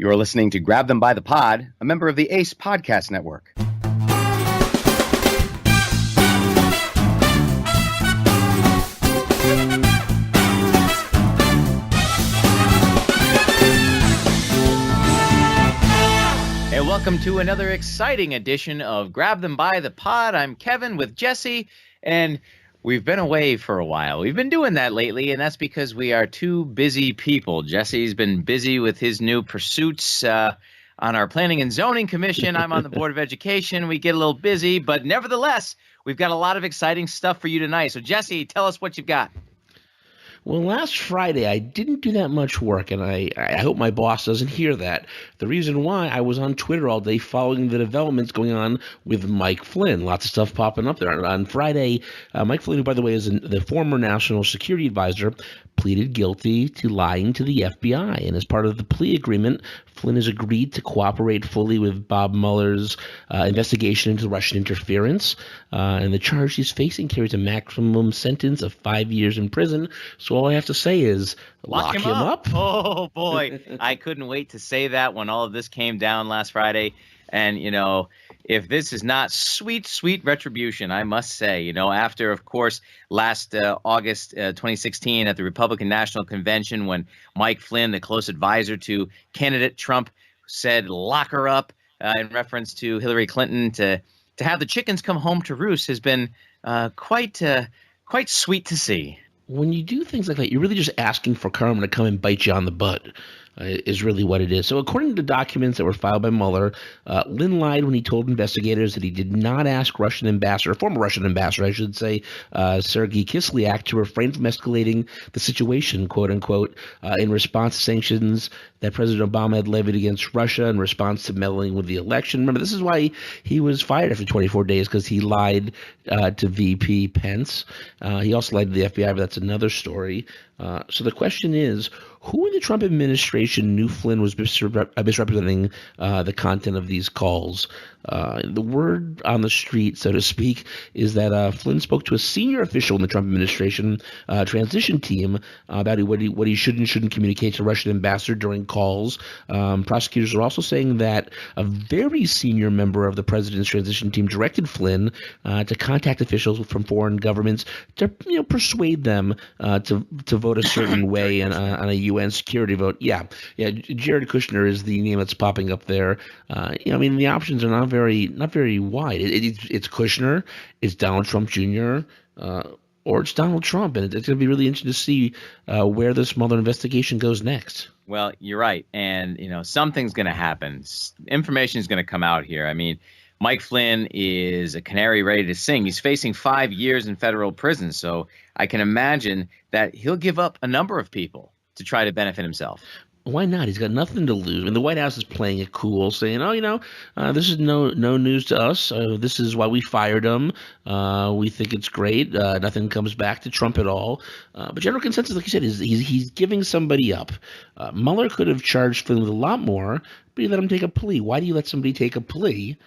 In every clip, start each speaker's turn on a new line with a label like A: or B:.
A: You are listening to Grab Them by the Pod, a member of the ACE Podcast Network. Hey, welcome to another exciting edition of Grab Them by the Pod. I'm Kevin with Jesse, and we've been away for a while. We've been doing that lately, and that's because we are two busy people. Jesse's been busy with his new pursuits on our Planning and Zoning Commission. I'm on the Board of Education. We get a little busy, but nevertheless, we've got a lot of exciting stuff for you tonight. So, Jesse, tell us what you've got.
B: Well, last Friday, I didn't do that much work, and I hope my boss doesn't hear that. The reason why, I was on Twitter all day following the developments going on with Mike Flynn. Lots of stuff popping up there. On Friday, Mike Flynn, who, by the way, is the former National Security Advisor, pleaded guilty to lying to the FBI. And as part of the plea agreement, Flynn has agreed to cooperate fully with Bob Mueller's investigation into Russian interference. And the charge he's facing carries a maximum sentence of 5 years in prison. So all I have to say is lock him up.
A: Oh, boy. I couldn't wait to say that when all of this came down last Friday. And, you know, if this is not sweet, sweet retribution, I must say, you know, after, of course, last August 2016 at the Republican National Convention, when Mike Flynn, the close advisor to candidate Trump, said lock her up in reference to Hillary Clinton, to have the chickens come home to roost has been quite sweet to see.
B: When you do things like that, you're really just asking for karma to come and bite you on the butt. Is really what it is. So according to documents that were filed by Mueller, Lynn lied when he told investigators that he did not ask former Russian ambassador, I should say, Sergei Kislyak, to refrain from escalating the situation, quote unquote, in response to sanctions that President Obama had levied against Russia in response to meddling with the election. Remember, this is why he was fired after 24 days, because he lied to VP Pence. He also lied to the FBI, but that's another story. So the question is, who in the Trump administration knew Flynn was misrepresenting the content of these calls? The word on the street, so to speak, is that Flynn spoke to a senior official in the Trump administration transition team about what he should and shouldn't communicate to the Russian ambassador during calls. Prosecutors are also saying that a very senior member of the president's transition team directed Flynn to contact officials from foreign governments to persuade them to vote a certain way on a UN security vote. Yeah. Jared Kushner is the name that's popping up there. The options are not very wide. It's Kushner, it's Donald Trump Jr., or it's Donald Trump, and it's going to be really interesting to see where this Mueller investigation goes next.
A: Well, you're right, and something's going to happen. Information is going to come out here. I mean, Mike Flynn is a canary ready to sing. He's facing 5 years in federal prison, so I can imagine that he'll give up a number of people to try to benefit himself.
B: Why not? He's got nothing to lose. I mean, the White House is playing it cool, saying, this is no news to us. This is why we fired him. We think it's great. Nothing comes back to Trump at all. But general consensus, like you said, is he's giving somebody up. Mueller could have charged Flynn with a lot more, but he let him take a plea. Why do you let somebody take a plea?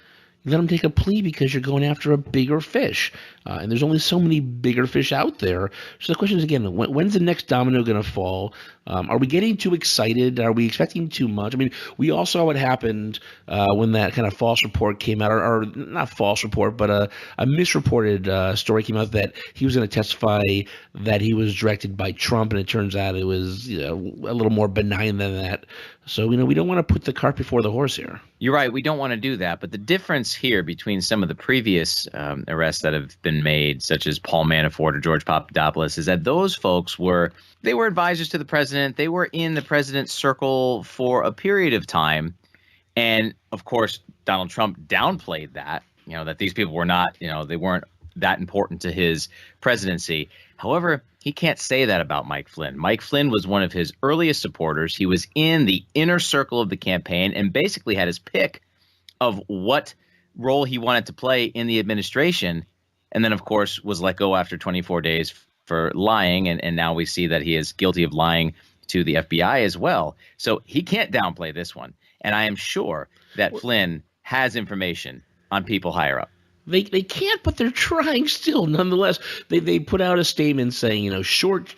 B: You let them take a plea because you're going after a bigger fish. And there's only so many bigger fish out there. So the question is, again, when's the next domino going to fall? Are we getting too excited? Are we expecting too much? I mean, we all saw what happened when that kind of false report came out, or not false report, but a misreported story came out that he was going to testify that he was directed by Trump, and it turns out it was a little more benign than that. So, we don't want to put the cart before the horse here.
A: You're right. We don't want to do that. But the difference here between some of the previous arrests that have been made, such as Paul Manafort or George Papadopoulos, is that those folks were advisors to the president. They were in the president's circle for a period of time. And, of course, Donald Trump downplayed that, that these people were not, they weren't that important to his presidency. However, he can't say that about Mike Flynn. Mike Flynn was one of his earliest supporters. He was in the inner circle of the campaign and basically had his pick of what role he wanted to play in the administration. And then, of course, was let go after 24 days for lying. And now we see that he is guilty of lying to the FBI as well. So he can't downplay this one. And I am sure that Flynn has information on people higher up.
B: They can't, but they're trying still. Nonetheless, they put out a statement saying, short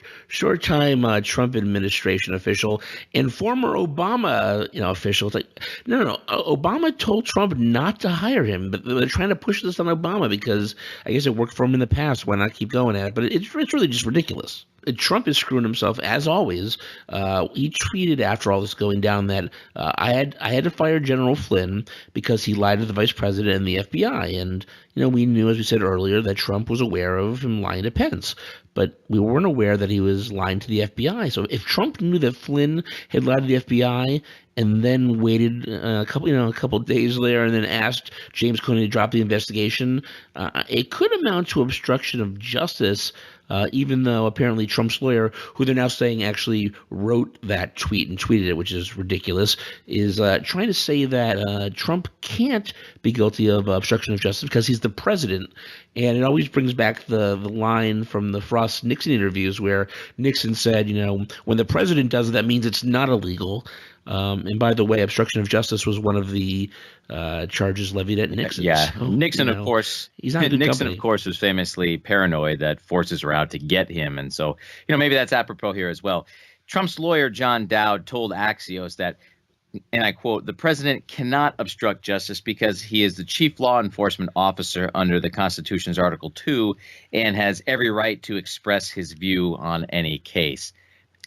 B: time Trump administration official and former Obama official. It's like no. Obama told Trump not to hire him, but they're trying to push this on Obama because I guess it worked for him in the past. Why not keep going at it? But it's really just ridiculous. Trump is screwing himself as always. He tweeted after all this going down that I had to fire General Flynn because he lied to the vice president and the FBI. And we knew, as we said earlier, that Trump was aware of him lying to Pence, but we weren't aware that he was lying to the FBI. So if Trump knew that Flynn had lied to the FBI and then waited a couple days there and then asked James Comey to drop the investigation, it could amount to obstruction of justice. Even though apparently Trump's lawyer, who they're now saying actually wrote that tweet and tweeted it, which is ridiculous, is trying to say that Trump can't be guilty of obstruction of justice because he's the president. And it always brings back the line from the Frost-Nixon interviews where Nixon said, when the president does it, that means it's not illegal. And by the way, obstruction of justice was one of the charges levied at Nixon.
A: Yeah,
B: so,
A: Nixon, of course.
B: He's not good
A: Nixon,
B: company.
A: of course, was famously paranoid that forces were out to get him, and so maybe that's apropos here as well. Trump's lawyer John Dowd told Axios that, and I quote, "The president cannot obstruct justice because he is the chief law enforcement officer under the Constitution's Article 2 and has every right to express his view on any case."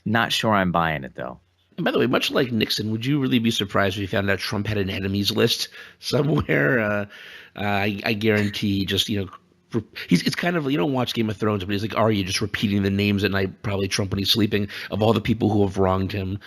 A: Not sure I'm buying it, though.
B: And by the way, much like Nixon, would you really be surprised if you found out Trump had an enemies list somewhere? I guarantee it's kind of, you don't watch Game of Thrones, but he's like, are you just repeating the names at night, probably Trump when he's sleeping, of all the people who have wronged him?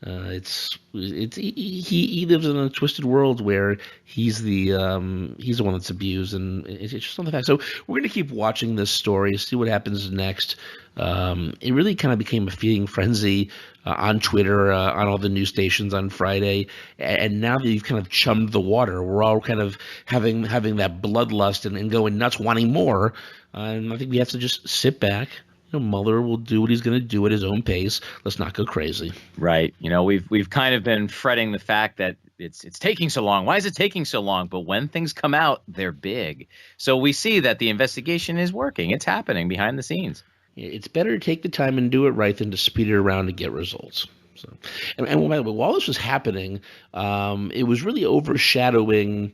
B: He lives in a twisted world where he's the one that's abused, and it's just not the fact. So we're going to keep watching this story, see what happens next. It really kind of became a feeding frenzy on Twitter, on all the news stations on Friday, and now that you've kind of chummed the water, we're all kind of having that bloodlust and going nuts, wanting more. And I think we have to just sit back. Mueller will do what he's going to do at his own pace. Let's not go crazy.
A: Right. We've kind of been fretting the fact that it's taking so long. Why is it taking so long? But when things come out, they're big. So we see that the investigation is working. It's happening behind the scenes.
B: It's better to take the time and do it right than to speed it around to get results. So, and by the way, while this was happening, it was really overshadowing.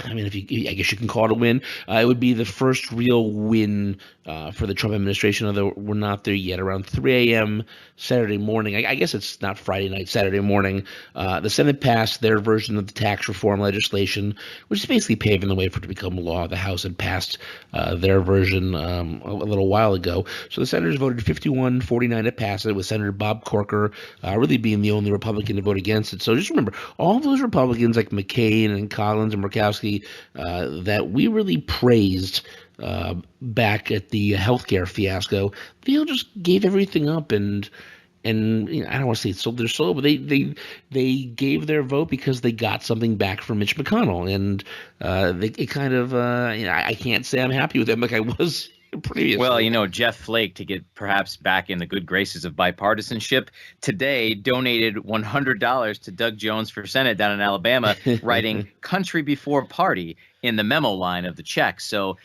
B: I mean, I guess you can call it a win. It would be the first real win for the Trump administration, although we're not there yet. Around 3 a.m. Saturday morning, I guess it's not Friday night, Saturday morning, the Senate passed their version of the tax reform legislation, which is basically paving the way for it to become law. The House had passed their version a little while ago. So the senators voted 51-49 to pass it, with Senator Bob Corker really being the only Republican to vote against it. So just remember, all those Republicans like McCain and Collins and Murkowski that we really praised back at the healthcare fiasco, they all just gave everything up and I don't want to say it's sold their soul, but they gave their vote because they got something back from Mitch McConnell, and it kind of I can't say I'm happy with them like I was previously.
A: Well, Jeff Flake, to get perhaps back in the good graces of bipartisanship, today donated $100 to Doug Jones for Senate down in Alabama, writing "country before party" in the memo line of the check. So,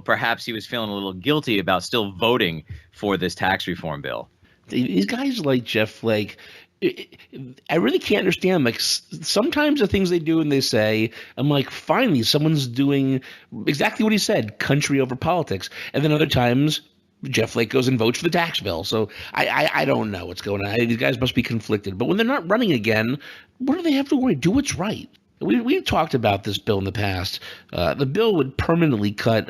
A: perhaps he was feeling a little guilty about still voting for this tax reform bill.
B: These guys like Jeff Flake, I really can't understand. Like, sometimes the things they do and they say, I'm like, finally, someone's doing exactly what he said, country over politics. And then other times, Jeff Flake goes and votes for the tax bill. So I don't know what's going on. These guys must be conflicted. But when they're not running again, what do they have to worry? Do what's right. We've talked about this bill in the past. The bill would permanently cut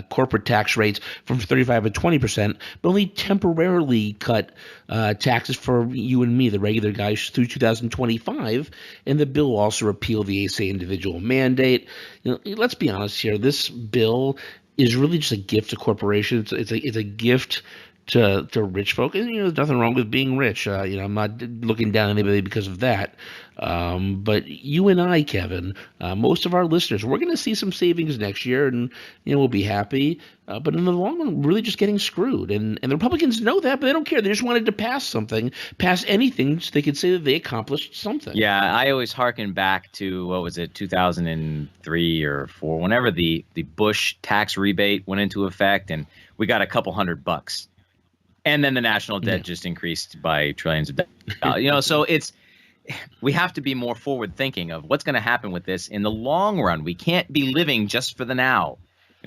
B: corporate tax rates from 35% to 20%, but only temporarily cut taxes for you and me, the regular guys, through 2025. And the bill will also repeal the ASA individual mandate. Let's be honest here. This bill is really just a gift to corporations. It's a gift to rich folk. And there's nothing wrong with being rich. I'm not looking down on anybody because of that. But you and I, Kevin, most of our listeners, we're going to see some savings next year, and we'll be happy. But in the long run, we're really just getting screwed. And the Republicans know that, but they don't care. They just wanted to pass something, pass anything, so they could say that they accomplished something.
A: Yeah, I always harken back to, what was it, 2003 or 4, whenever the Bush tax rebate went into effect, and we got a couple $100. And then the national debt just increased by trillions of dollars. So we have to be more forward thinking of what's going to happen with this in the long run. We can't be living just for the now.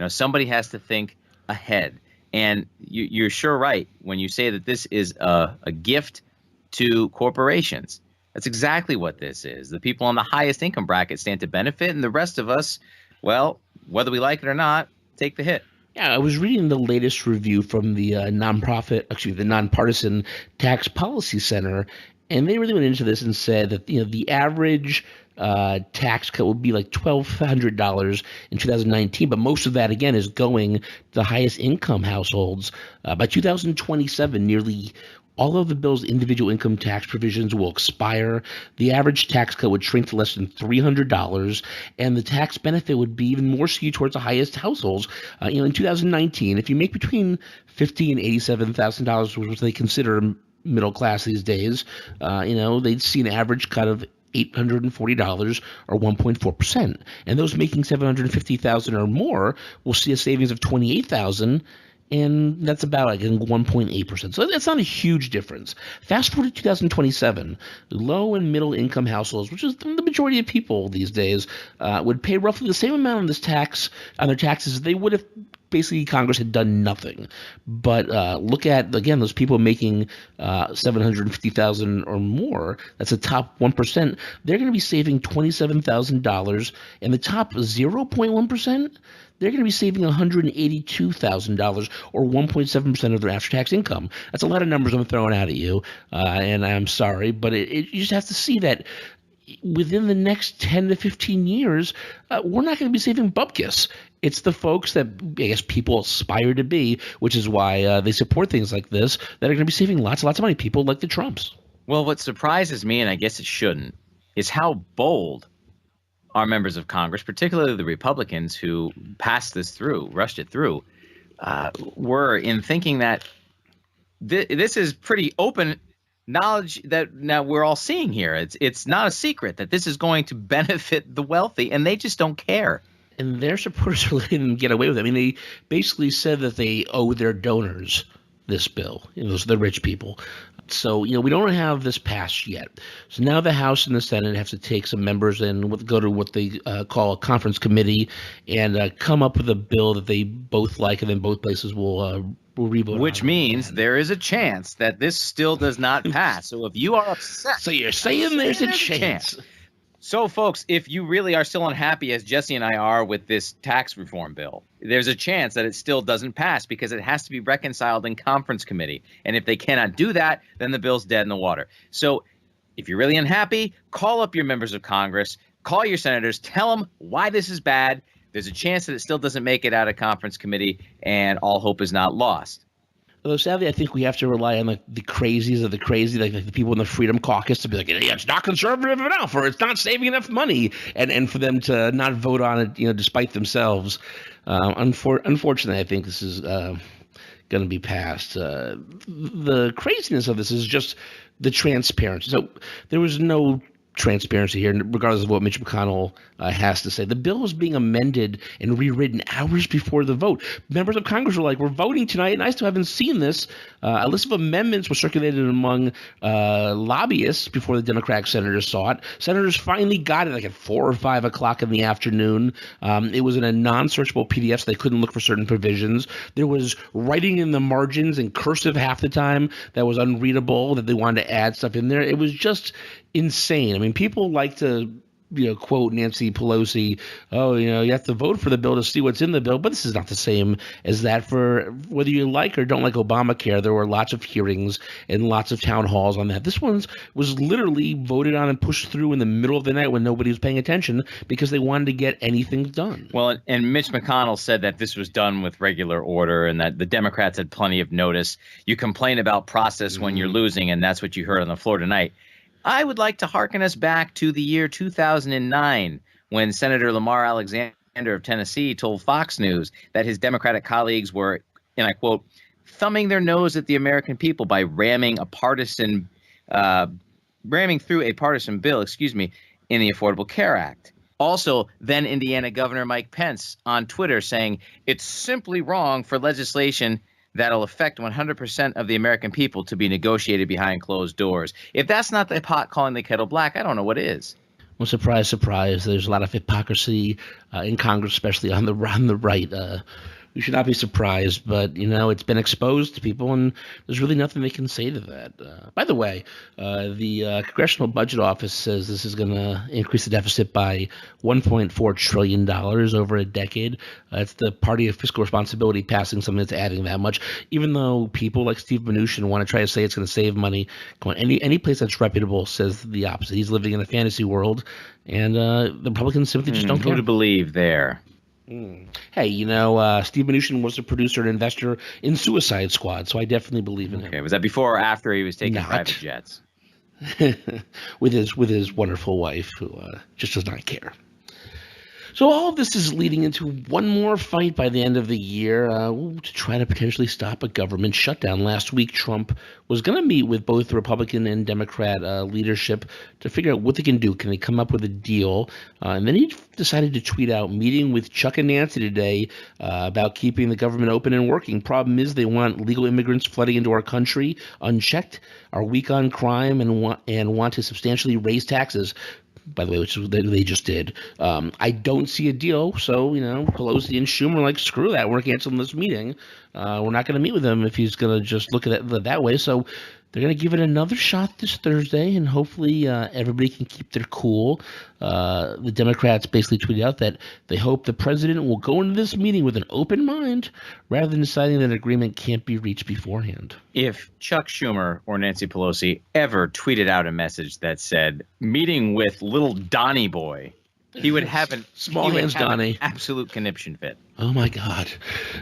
A: Somebody has to think ahead. And you're sure right when you say that this is a gift to corporations. That's exactly what this is. The people on the highest income bracket stand to benefit, and the rest of us, well, whether we like it or not, take the hit.
B: Yeah, I was reading the latest review from the the Nonpartisan Tax Policy Center, and they really went into this and said that the average tax cut would be like $1,200 in 2019, but most of that again is going to the highest income households. By 2027, nearly all of the bill's individual income tax provisions will expire. The average tax cut would shrink to less than $300, and the tax benefit would be even more skewed towards the highest households. In 2019, if you make between $50,000 and $87,000, which they consider middle class these days, they'd see an average cut of $840 or 1.4%. And those making $750,000 or more will see a savings of $28,000, and that's about 1.8%. So that's not a huge difference. Fast forward to 2027, low and middle income households, which is the majority of people these days, would pay roughly the same amount on their taxes as they would if basically Congress had done nothing. But look at, again, those people making $750,000 or more. That's the top 1%. They're going to be saving $27,000, and the top 0.1%, they're going to be saving $182,000 or 1.7% of their after-tax income. That's a lot of numbers I'm throwing out at you, and I'm sorry, but you just have to see that within the next 10 to 15 years, we're not going to be saving bupkis. It's the folks that I guess people aspire to be, which is why they support things like this, that are going to be saving lots and lots of money, people like the Trumps.
A: Well, what surprises me, and I guess it shouldn't, is how bold our members of Congress, particularly the Republicans who passed this through, rushed it through, were in thinking that this is pretty open knowledge that now we're all seeing here. It's not a secret that this is going to benefit the wealthy, and they just don't care.
B: And their supporters are letting them get away with it. I mean, they basically said that they owe their donors this bill, those are the rich people. So, we don't have this passed yet. So now the House and the Senate have to take some members and go to what they call a conference committee and come up with a bill that they both like, and then both places will revote.
A: Which means there is a chance that this still does not pass. So if you are upset.
B: So you're saying there's a chance.
A: So, folks, if you really are still unhappy, as Jesse and I are, with this tax reform bill, there's a chance that it still doesn't pass because it has to be reconciled in conference committee. And if they cannot do that, then the bill's dead in the water. So if you're really unhappy, call up your members of Congress, call your senators, tell them why this is bad. There's a chance that it still doesn't make it out of conference committee, and all hope is not lost.
B: Although sadly, I think we have to rely on the crazies of the crazy, like the people in the Freedom Caucus, to be like, yeah, it's not conservative enough, or it's not saving enough money, and for them to not vote on it, despite themselves. Unfortunately, I think this is going to be passed. The craziness of this is just the transparency. So there was no transparency here, regardless of what Mitch McConnell has to say. The bill was being amended and rewritten hours before the vote. Members of Congress were like, we're voting tonight, and I still haven't seen this. A list of amendments was circulated among lobbyists before the Democratic senators saw it. Senators finally got it at 4 or 5 o'clock in the afternoon. It was in a non-searchable PDF, so they couldn't look for certain provisions. There was writing in the margins in cursive half the time that was unreadable, that they wanted to add stuff in there. It was just insane. I mean, people like to, quote Nancy Pelosi, you have to vote for the bill to see what's in the bill. But this is not the same as that. For whether you like or don't like Obamacare, there were lots of hearings and lots of town halls on that. This one was literally voted on and pushed through in the middle of the night when nobody was paying attention because they wanted to get anything done.
A: Well, and Mitch McConnell said that this was done with regular order and that the Democrats had plenty of notice. You complain about process when you're losing, and that's what you heard on the floor tonight. I would like to hearken us back to the year 2009 when Senator Lamar Alexander of Tennessee told Fox News that his Democratic colleagues were, and I quote, thumbing their nose at the American people by ramming through a partisan bill, in the Affordable Care Act. Also, then Indiana Governor Mike Pence on Twitter saying it's simply wrong for legislation that'll affect 100% of the American people to be negotiated behind closed doors. If that's not the pot calling the kettle black, I don't know what is.
B: Well, surprise, surprise. There's a lot of hypocrisy in Congress, especially on the right. We should not be surprised, but it's been exposed to people, and there's really nothing they can say to that. By the way, the Congressional Budget Office says this is going to increase the deficit by $1.4 trillion over a decade. It's the Party of Fiscal Responsibility passing something that's adding that much, even though people like Steve Mnuchin want to try to say it's going to save money. Come on, any place that's reputable says the opposite. He's living in a fantasy world, and the Republicans simply just don't care.
A: Who to believe there?
B: Hey, Steve Mnuchin was a producer and investor in Suicide Squad, so I definitely believe in him.
A: Okay, was that before or after he was taking private jets?
B: with his wonderful wife, who just does not care. So all of this is leading into one more fight by the end of the year to try to potentially stop a government shutdown. Last week, Trump was going to meet with both Republican and Democrat leadership to figure out what they can do. Can they come up with a deal? And then he decided to tweet out, meeting with Chuck and Nancy today about keeping the government open and working. Problem is they want legal immigrants flooding into our country unchecked, are weak on crime, and want to substantially raise taxes. By the way, which they just did. I don't see a deal, so, Pelosi and Schumer are like, screw that, we're canceling this meeting. We're not going to meet with him if he's going to just look at it that way. So they're going to give it another shot this Thursday, and hopefully everybody can keep their cool. The Democrats basically tweeted out that they hope the president will go into this meeting with an open mind rather than deciding that an agreement can't be reached beforehand.
A: If Chuck Schumer or Nancy Pelosi ever tweeted out a message that said, meeting with little Donnie boy, he would have an absolute conniption fit.
B: Oh, my God.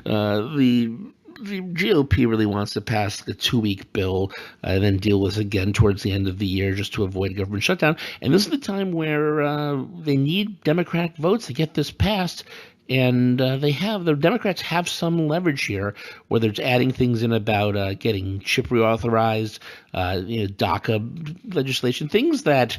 B: The GOP really wants to pass the 2-week bill and then deal with it again towards the end of the year just to avoid government shutdown. And this is the time where they need Democratic votes to get this passed. And the Democrats have some leverage here, whether it's adding things in about getting chip reauthorized, DACA legislation, things that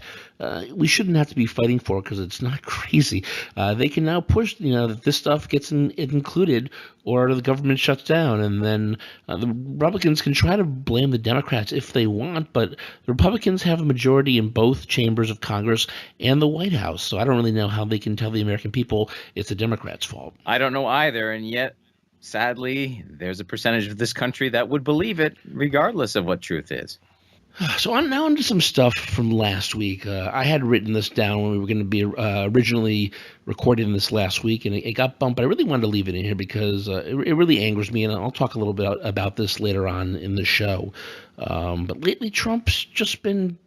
B: we shouldn't have to be fighting for because it's not crazy. They can now push, that this stuff gets included or the government shuts down. And then the Republicans can try to blame the Democrats if they want, but the Republicans have a majority in both chambers of Congress and the White House. So I don't really know how they can tell the American people it's the Democrats' fault.
A: I don't know either, and yet, sadly, there's a percentage of this country that would believe it, regardless of what truth is.
B: So I'm now into some stuff from last week. I had written this down when we were going to be originally recording this last week, and it got bumped, but I really wanted to leave it in here because it really angers me, and I'll talk a little bit about this later on in the show. But lately, Trump's just been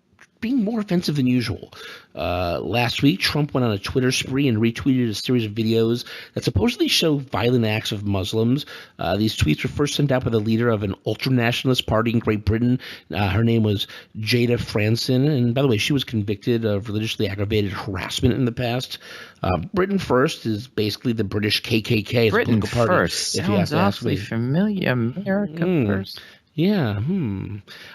B: being more offensive than usual. Last week, Trump went on a Twitter spree and retweeted a series of videos that supposedly show violent acts of Muslims. These tweets were first sent out by the leader of an ultranationalist party in Great Britain. Her name was Jada Franson, and by the way, she was convicted of religiously aggravated harassment in the past. Britain First is basically the British KKK.
A: Britain First sounds awfully familiar. America First.
B: Yeah,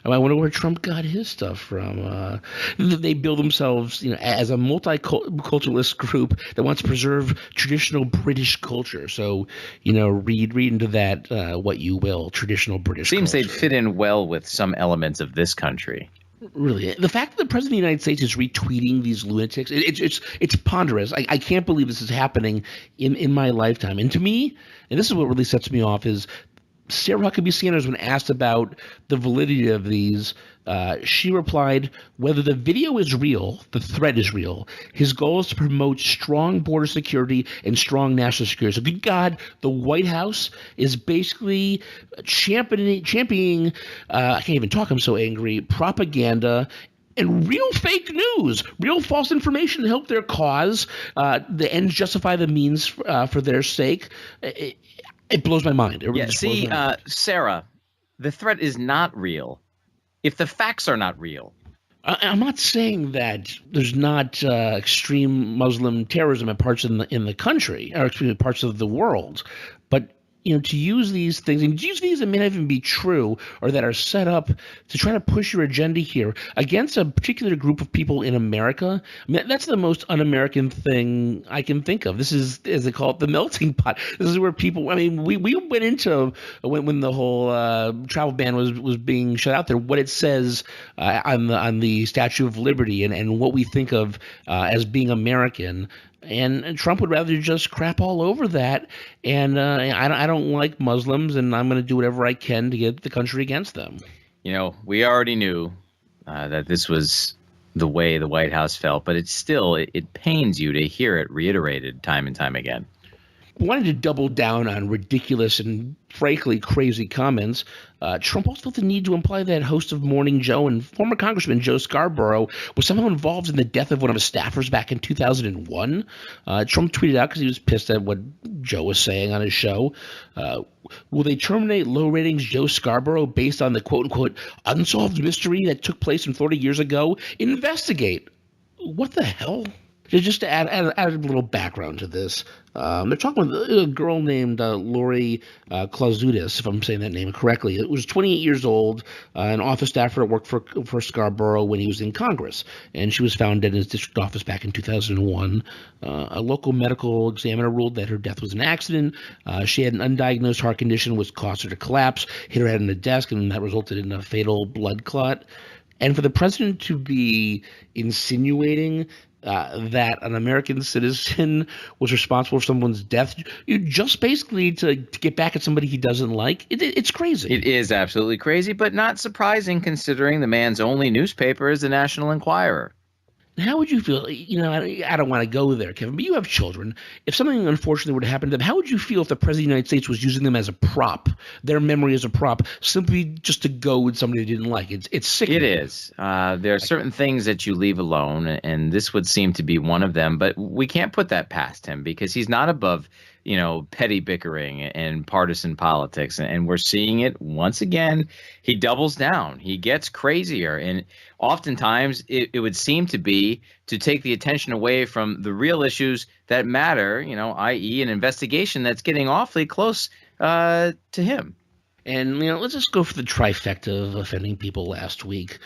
B: I wonder where Trump got his stuff from. They bill themselves, as a multiculturalist group that wants to preserve traditional British culture. So, read into that what you will, traditional British
A: Seems
B: culture.
A: They'd fit in well with some elements of this country.
B: Really, the fact that the president of the United States is retweeting these lunatics, it's ponderous. I can't believe this is happening in my lifetime. And to me, and this is what really sets me off, is Sarah Huckabee Sanders, when asked about the validity of these, she replied, whether the video is real, the threat is real. His goal is to promote strong border security and strong national security. So, good God, the White House is basically championing I can't even talk, I'm so angry, propaganda and real fake news, real false information to help their cause. The ends justify the means for their sake. It blows my mind.
A: Sarah, the threat is not real if the facts are not real.
B: I'm not saying that there's not extreme Muslim terrorism in parts in the country, or excuse me, parts of the world, but to use these things and use these that may not even be true or that are set up to try to push your agenda here against a particular group of people in America. I mean, that's the most un-American thing I can think of. This is, as they call it, the melting pot. This is where people. I mean, we went into when the whole travel ban was being shut out there. What it says on the Statue of Liberty and what we think of as being American. And Trump would rather just crap all over that. And I don't like Muslims, and I'm going to do whatever I can to get the country against them.
A: We already knew that this was the way the White House felt, but it pains you to hear it reiterated time and time again.
B: Wanted to double down on ridiculous and frankly crazy comments. Trump also felt the need to imply that host of Morning Joe and former Congressman Joe Scarborough was somehow involved in the death of one of his staffers back in 2001. Trump tweeted out because he was pissed at what Joe was saying on his show. Will they terminate low ratings Joe Scarborough based on the quote-unquote unsolved mystery that took place in Florida years ago? Investigate. What the hell? Just to add a little background to this, they're talking with a girl named Lori Klauzutis, if I'm saying that name correctly. It was 28 years old, an office staffer that worked for Scarborough when he was in Congress, and she was found dead in his district office back in 2001. A local medical examiner ruled that her death was an accident. She had an undiagnosed heart condition which caused her to collapse, hit her head on the desk, and that resulted in a fatal blood clot. And for the president to be insinuating that an American citizen was responsible for someone's death, just basically to get back at somebody he doesn't like, it's crazy.
A: It is absolutely crazy, but not surprising considering the man's only newspaper is the National Enquirer.
B: How would you feel? I don't want to go there, Kevin, but you have children. If something unfortunately were to happen to them, how would you feel if the President of the United States was using them as a prop, their memory as a prop, simply just to go with somebody they didn't like? It's sickening.
A: It is. There are certain things that you leave alone, and this would seem to be one of them, but we can't put that past him because he's not above petty bickering and partisan politics. And we're seeing it once again. He doubles down. He gets crazier. And oftentimes it would seem to be to take the attention away from the real issues that matter, i.e. an investigation that's getting awfully close to him.
B: And, let's just go for the trifecta of offending people last week.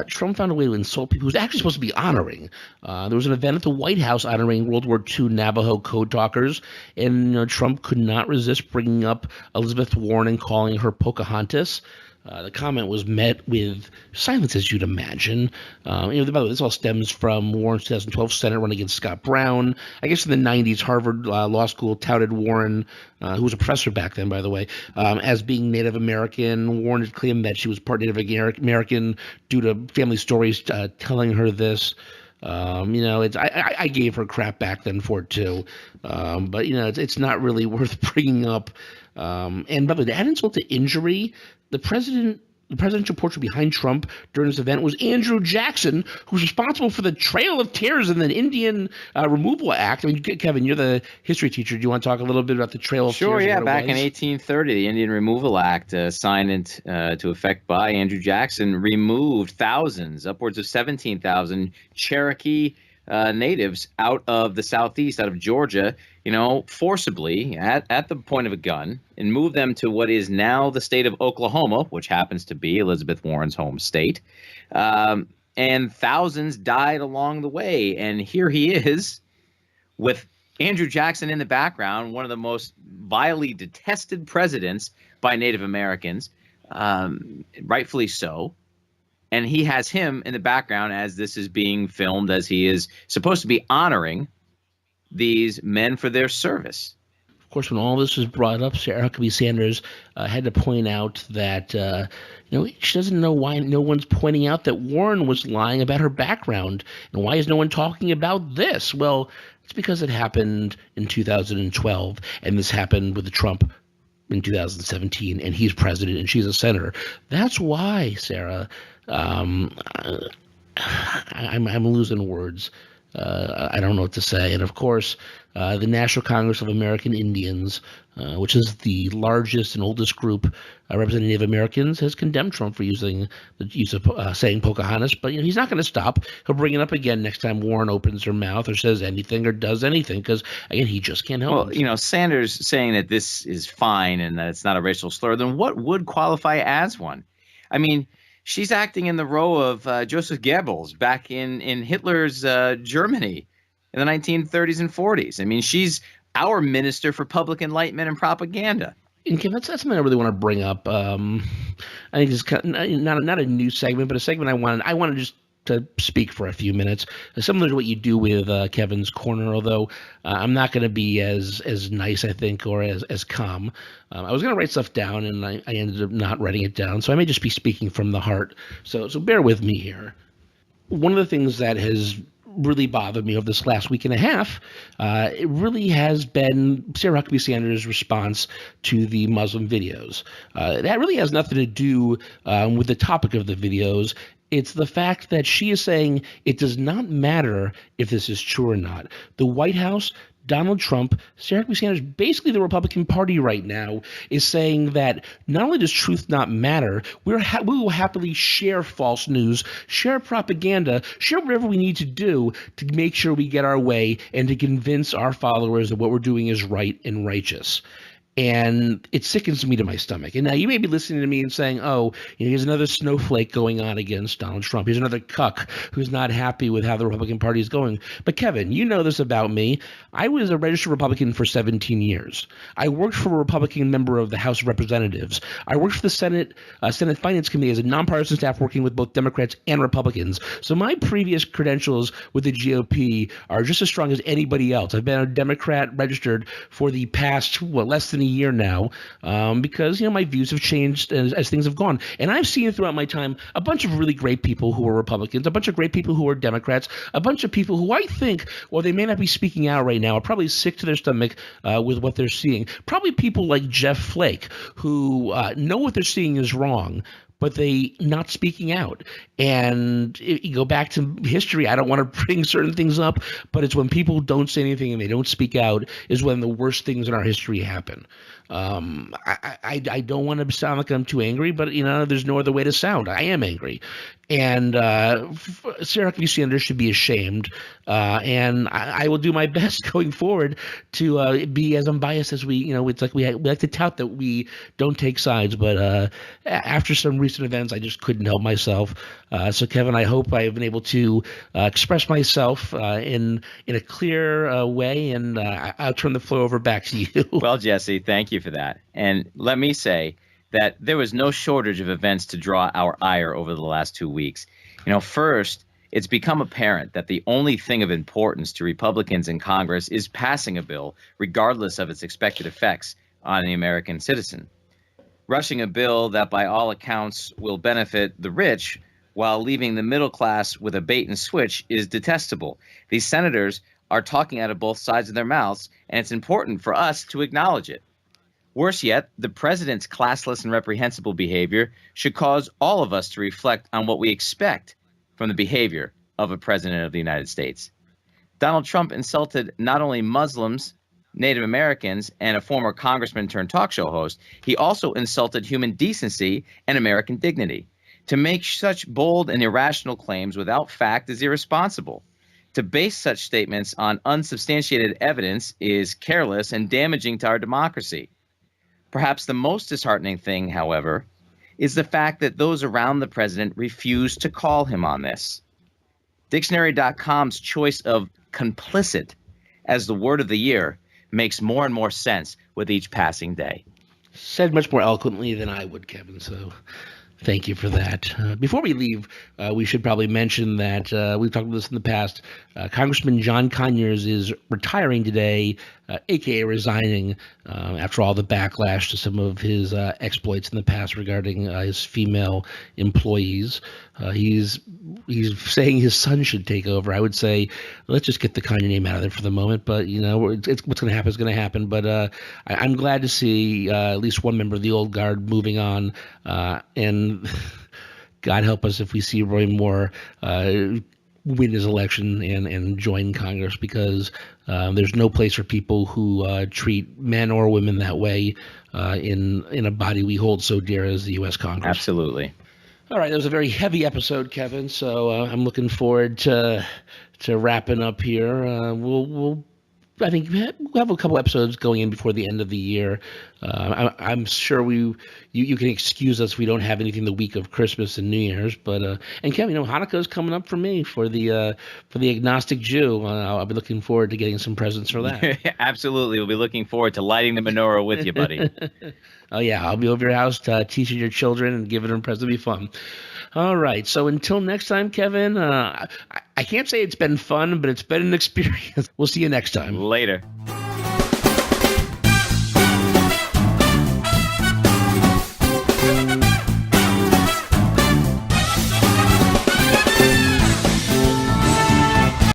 B: Trump found a way to insult people he was actually supposed to be honoring. There was an event at the White House honoring World War II Navajo code talkers, and Trump could not resist bringing up Elizabeth Warren and calling her Pocahontas. The comment was met with silence, as you'd imagine. By the way, this all stems from Warren's 2012 Senate run against Scott Brown. I guess in the 90s, Harvard Law School touted Warren, who was a professor back then, by the way, as being Native American. Warren had claimed that she was part Native American due to family stories telling her this. I gave her crap back then for it too, but it's not really worth bringing up. And by the way, to add insult to injury, the presidential portrait behind Trump during this event was Andrew Jackson, who's responsible for the Trail of Tears and the Indian Removal Act. I mean, Kevin, you're the history teacher. Do you want to talk a little bit about the Trail of Tears?
A: Sure, yeah. Back in 1830, the Indian Removal Act, signed into effect by Andrew Jackson, removed thousands, upwards of 17,000 Cherokee natives out of the Southeast, out of Georgia, forcibly at the point of a gun, and moved them to what is now the state of Oklahoma, which happens to be Elizabeth Warren's home state. And thousands died along the way. And here he is with Andrew Jackson in the background, one of the most vilely detested presidents by Native Americans, rightfully so. And he has him in the background as this is being filmed, as he is supposed to be honoring these men for their service.
B: Of course, when all this was brought up, Sarah Huckabee Sanders had to point out that she doesn't know why no one's pointing out that Warren was lying about her background, and why is no one talking about this? Well, it's because it happened in 2012, and this happened with Trump in 2017, and he's president and she's a senator. That's why, Sarah. I'm losing words. I don't know what to say. And of course, the National Congress of American Indians, which is the largest and oldest group representing Native Americans, has condemned Trump for using the use of saying Pocahontas. But he's not going to stop. He'll bring it up again next time Warren opens her mouth or says anything or does anything, because again, he just can't help himself.
A: Well, Sanders saying that this is fine and that it's not a racial slur, then what would qualify as one? I mean, she's acting in the role of Joseph Goebbels back in Hitler's Germany in the 1930s and 40s. I mean, she's our minister for public enlightenment and propaganda.
B: And Kim, that's something I really want to bring up. I think it's not a new segment, but a segment I wanted just to speak for a few minutes, similar to what you do with Kevin's Corner, although I'm not going to be as nice, I think, or as calm. I was going to write stuff down, and I ended up not writing it down, so I may just be speaking from the heart. So bear with me here. One of the things that has really bothered me over this last week and a half, it really has been Sarah Huckabee Sanders' response to the Muslim videos. That really has nothing to do with the topic of the videos. It's the fact that she is saying it does not matter if this is true or not. The White House, Donald Trump, Sarah Huckabee Sanders, basically the Republican Party right now, is saying that not only does truth not matter, we will happily share false news, share propaganda, share whatever we need to do to make sure we get our way and to convince our followers that what we're doing is right and righteous. And it sickens me to my stomach. And now you may be listening to me and saying, oh, here's another snowflake going on against Donald Trump. Here's another cuck who's not happy with how the Republican Party is going. But Kevin, you know this about me. I was a registered Republican for 17 years. I worked for a Republican member of the House of Representatives. I worked for the Senate Finance Committee as a nonpartisan staff working with both Democrats and Republicans. So my previous credentials with the GOP are just as strong as anybody else. I've been a Democrat registered for the past, less than a year now, because my views have changed as things have gone, and I've seen throughout my time a bunch of really great people who are Republicans, a bunch of great people who are Democrats, a bunch of people who I think, while they may not be speaking out right now, are probably sick to their stomach with what they're seeing. Probably people like Jeff Flake, who know what they're seeing is wrong, but they not speaking out. And you go back to history, I don't want to bring certain things up, but it's when people don't say anything and they don't speak out is when the worst things in our history happen. I don't want to sound like I'm too angry, but there's no other way to sound. I am angry, and Sarah Huckabee Sanders should be ashamed. And I will do my best going forward to be as unbiased as we. It's like we like to tout that we don't take sides, but after some recent events, I just couldn't help myself. So Kevin, I hope I have been able to express myself in a clear way, and I'll turn the floor over back to you.
A: Well, Jesse, thank you for that. And let me say that there was no shortage of events to draw our ire over the last 2 weeks. First, it's become apparent that the only thing of importance to Republicans in Congress is passing a bill, regardless of its expected effects on the American citizen. Rushing a bill that by all accounts will benefit the rich while leaving the middle class with a bait and switch is detestable. These senators are talking out of both sides of their mouths, and it's important for us to acknowledge it. Worse yet, the president's classless and reprehensible behavior should cause all of us to reflect on what we expect from the behavior of a president of the United States. Donald Trump insulted not only Muslims, Native Americans, and a former congressman turned talk show host, he also insulted human decency and American dignity. To make such bold and irrational claims without fact is irresponsible. To base such statements on unsubstantiated evidence is careless and damaging to our democracy. Perhaps the most disheartening thing, however, is the fact that those around the president refuse to call him on this. Dictionary.com's choice of complicit as the word of the year makes more and more sense with each passing day.
B: Said much more eloquently than I would, Kevin, so thank you for that. Before we leave, we should probably mention that we've talked about this in the past. Congressman John Conyers is retiring today, a.k.a. resigning after all the backlash to some of his exploits in the past regarding his female employees. He's saying his son should take over. I would say let's just get the Kanye name out of there for the moment. But, what's going to happen is going to happen. But I'm glad to see at least one member of the old guard moving on. And God help us if we see Roy Moore win his election and join Congress, because there's no place for people who treat men or women that way in a body we hold so dear as the U.S. Congress.
A: Absolutely.
B: All right, that was a very heavy episode, Kevin. So I'm looking forward to wrapping up here. I think we'll have a couple episodes going in before the end of the year. I'm sure you can excuse us if we don't have anything the week of Christmas and New Year's. But and Kevin, Hanukkah's coming up for me for the agnostic Jew. I'll be looking forward to getting some presents for that.
A: Absolutely, we'll be looking forward to lighting the menorah with you, buddy.
B: Oh yeah, I'll be over your house teaching your children and giving them presents. It'll be fun. All right, so until next time, Kevin, I can't say it's been fun, but it's been an experience. We'll see you next time.
A: Later.